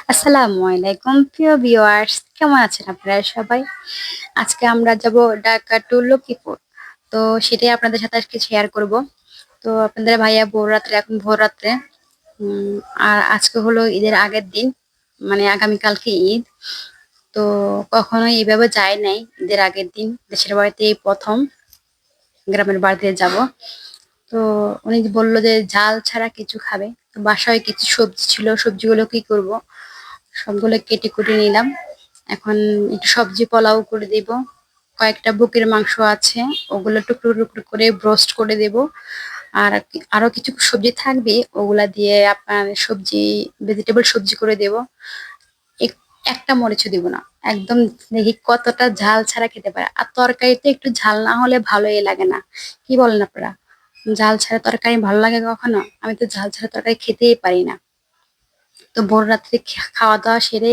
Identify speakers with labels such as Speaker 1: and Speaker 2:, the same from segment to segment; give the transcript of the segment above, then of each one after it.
Speaker 1: আসসালামু আলাইকুম প্রিয় ভিউয়ার্স, কেমন আছেন আপনারা সবাই? আজকে আমরা যাব ঢাকা টু লক্ষ্মীপুর। তো সেটাই আপনাদের সাথে আজকে শেয়ার করব। তো আপনাদের ভাইয়া এখন ভোর রাত্রে উম আর আজকে হলো ঈদের আগের দিন, মানে আগামীকালকে ঈদ। তো কখনোই এভাবে যায় নাই ঈদের আগের দিন। দেশের বাড়িতে এই ১ম গ্রামের বাড়িতে যাব। তো উনি বলল যে ঝাল ছাড়া কিছু খাবে। তো বাসায় কিছু সবজি ছিল, সবজিগুলো কি করব? সবগুলো কেটে কুটে নিলাম। এখন একটু সবজি পোলাও করে দেব। কয়েকটা বুকের মাংস আছে, ওগুলো টুকরো টুকরো করে ব্রোস্ট করে দেব। আর আরো কিছু সবজি থাকবে, ওগুলা দিয়ে আপনার ভেজিটেবল সবজি করে দেব। একটা মরিচও দিব না। একদম দেখি কতটা ঝাল ছাড়া খেতে পারে। আর তরকারিতে একটু ঝাল না হলে ভালোই লাগে না। কি বলেন আপনারা? ঝাল ছাড়া তরকারি ভালো লাগে কখনো? আমি তো ঝাল ছাড়া তরকারি খেতেই পারি না। তো ভোর রাত্রে খাওয়া দাওয়া সেরে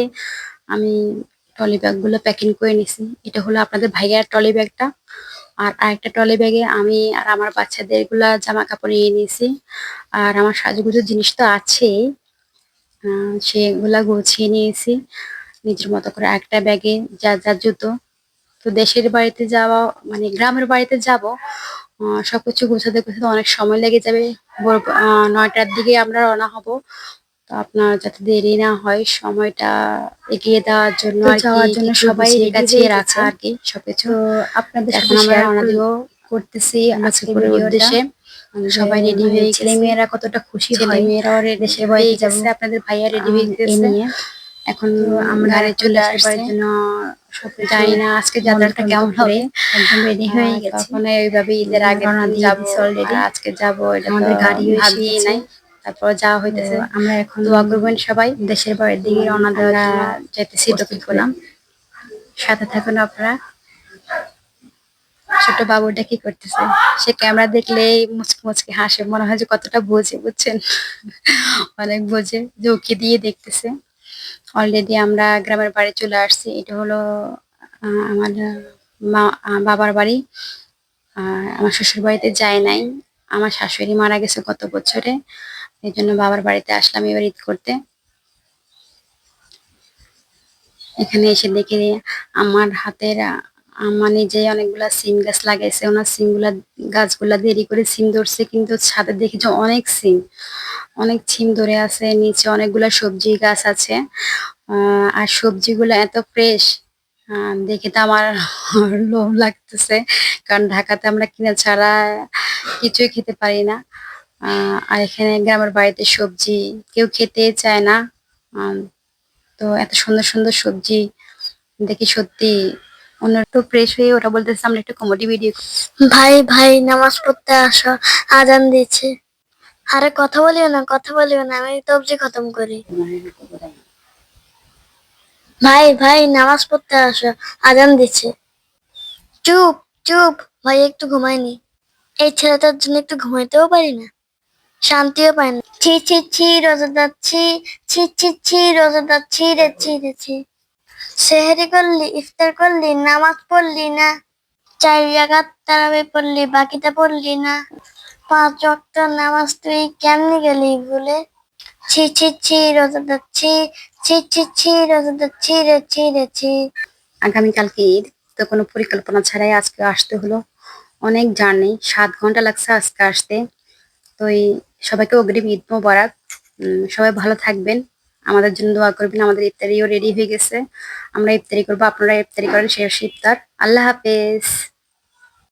Speaker 1: আমি ট্রলি ব্যাগ গুলো প্যাকিং করে নিছি। এটা হলো আপনাদের ভাইয়ার ট্রলি ব্যাগটা। আর আরেকটা ট্রলি ব্যাগে আমি আর আমার বাচ্চাদের গুলা জামা কাপড় নিয়ে নিয়েছি। আর আমার সাজুগুজু জিনিস তো আছেই, সেগুলা গুছিয়ে নিয়েছি নিজের মতো করে। একটা ব্যাগে যা যা জুতো। তো দেশের বাড়িতে যাওয়া, মানে গ্রামের বাড়িতে যাব, সবকিছু গুছাতে গুছাতে অনেক সময় লেগে যাবে। ভোর ৯টার দিকে আমরা রওনা হব। তো আপনার যাতে দেরি না হয়, সময়টা এগিয়ে দেওয়ার জন্য
Speaker 2: তো
Speaker 1: আর কি
Speaker 2: যাওয়ার জন্য
Speaker 1: কিছু
Speaker 2: সবাই
Speaker 1: গুছিয়ে
Speaker 2: রেডি
Speaker 1: গাছিয়ে
Speaker 2: হয়ে
Speaker 1: রাখা
Speaker 2: গেছে।
Speaker 1: আর কি সবকিছু।
Speaker 2: তো আপনাদের
Speaker 1: এখন
Speaker 2: সাথে
Speaker 1: আমরা
Speaker 2: শেয়ার
Speaker 1: রওনা দিব
Speaker 2: করতেছি আজকের
Speaker 1: লক্ষ্মীপুরের
Speaker 2: ভিডিওটা।
Speaker 1: উদ্দেশ্যে।
Speaker 2: যে
Speaker 1: সবাই রেডি
Speaker 2: মানে
Speaker 1: হয়ে
Speaker 2: ছেলে
Speaker 1: গেছে,
Speaker 2: মেয়েরা কতটা খুশি
Speaker 1: ছেলে
Speaker 2: হয়
Speaker 1: মেয়েরাও রেডি
Speaker 2: দেশের
Speaker 1: হয়ে
Speaker 2: বাড়িতে যাব
Speaker 1: গেছে, আপনাদের ভাইয়া রেডি হয়ে
Speaker 2: এ
Speaker 1: গেছে।
Speaker 2: নিয়ে।
Speaker 1: এখন
Speaker 2: তো আমরা
Speaker 1: গাড়ি
Speaker 2: এখন
Speaker 1: চলে
Speaker 2: দেশের
Speaker 1: আসছে।
Speaker 2: জন্য সবকিছু
Speaker 1: জানি না আজকে
Speaker 2: বন্ধ
Speaker 1: যাত্রাটা
Speaker 2: টন্ধ
Speaker 1: কেমন
Speaker 2: করে
Speaker 1: হবে।
Speaker 2: একদম রেডি হয়ে গেছি।
Speaker 1: কখনো এইভাবে ঈদের আগের
Speaker 2: রওনা
Speaker 1: দিন
Speaker 2: দিয়ে
Speaker 1: যাব
Speaker 2: দিছি
Speaker 1: আর
Speaker 2: অলরেডি।
Speaker 1: আজকে যাব, এটা তো
Speaker 2: আমাদের গাড়িও এসে
Speaker 1: ভাবিই
Speaker 2: গেছে।
Speaker 1: নাই। তারপর যাওয়া
Speaker 2: তো
Speaker 1: হইতেছে।
Speaker 2: আমরা এখন
Speaker 1: দোয়া করবেন সবাই।
Speaker 2: দেশের বাড়ির দিকে রওনা দেওয়ার
Speaker 1: আমরা
Speaker 2: জন্য
Speaker 1: যাইতেছি
Speaker 2: প্রস্তুত
Speaker 1: লক্ষ্মীপুরে।
Speaker 2: হলাম।
Speaker 1: সাথে থাকুন আপনারা। ছোট বাবুটা কি করতেছে? সে ক্যামেরা দেখলেই মুচকি মুচকি হাসে, মনে হয় যে কতটা বোঝে, বুঝছেন? অনেক বোঝে, যে উকি দিয়ে দেখতেছে। অলরেডি আমরা গ্রামের বাড়ি চলে আসছি। এটা হলো আমার বাবার বাড়ি। আমার শ্বশুর বাড়িতে যাই নাই। আমার শাশুড়ি মারা গেছে গত বছরে। এই জন্য বাবার বাড়িতে আসলাম এবার ঈদ করতে। এখানে এসে দেখি আমার হাতের আম্মা নিজে অনেকগুলা সিম গাছ লাগাইছে। ওনার গাছগুলা দেরি করে সিম ধরছে, কিন্তু ছাদে দেখি যে অনেক সিম ধরে আছে। নিচে অনেকগুলা সবজি গাছ আছে। আর সবজিগুলো এত ফ্রেশ, দেখে তো আমার লোভ লাগতেছে। কারণ ঢাকাতে আমরা কিনা ছাড়া কিছুই খেতে পারি না। আর এখানে গ্রামের বাড়িতে সবজি কেউ খেতে চায় না। আহ, তো এত সুন্দর সুন্দর সবজি দেখি সত্যি অন্যরা তো ফ্রেশ হয়ে ওরা বলতেছে আমরা একটু কমেডি ভিডিও।
Speaker 2: ভাই ভাই নামাজ পড়তে আসো, আজান দিচ্ছে। আরে কথা বলিও না, আমি তবজি খতম করি। ভাই ভাই নামাজ পড়তে আসো, আজান দিচ্ছে। চুপ চুপ, ভাই একটু ঘুমাইনি। এই ছেলেটার জন্য একটু ঘুমাইতেও পারি না, শান্তিও পাই না। ছি ছি ছি রোজা যাচ্ছি, ছি ছি ছি রোজা যাচ্ছি রে ছি রে ছি। সেহরি করলি, ইফতার করলি, নামাজ পড়লি না। 4 রাকাত তারাবি পড়লি, বাকিটা পড়লি না। 5 ওয়াক্ত নামাজ তুই কেমনে গেলি ভুলে। ছি ছি ছি রোজা যাচ্ছি, ছি ছি ছি রোজা যাচ্ছি রে ছি রে ছি।
Speaker 1: আগামীকালকে ঈদ, তো কোনো পরিকল্পনা ছাড়াই আজকে আসতে হলো। অনেক জার্নি, 7 ঘন্টা লাগছে আজকে আসতে। তো এই সবাইকে অগ্রিম ঈদ মোবারক। সবাই ভালো থাকবেন, আমাদের জন্য দোয়া করবেন। আমাদের ইফতারিও রেডি হয়ে গেছে, আমরা ইফতারি করবো, আপনারা ইফতারি করেন। শেষ ইফতার। আল্লাহ হাফেজ।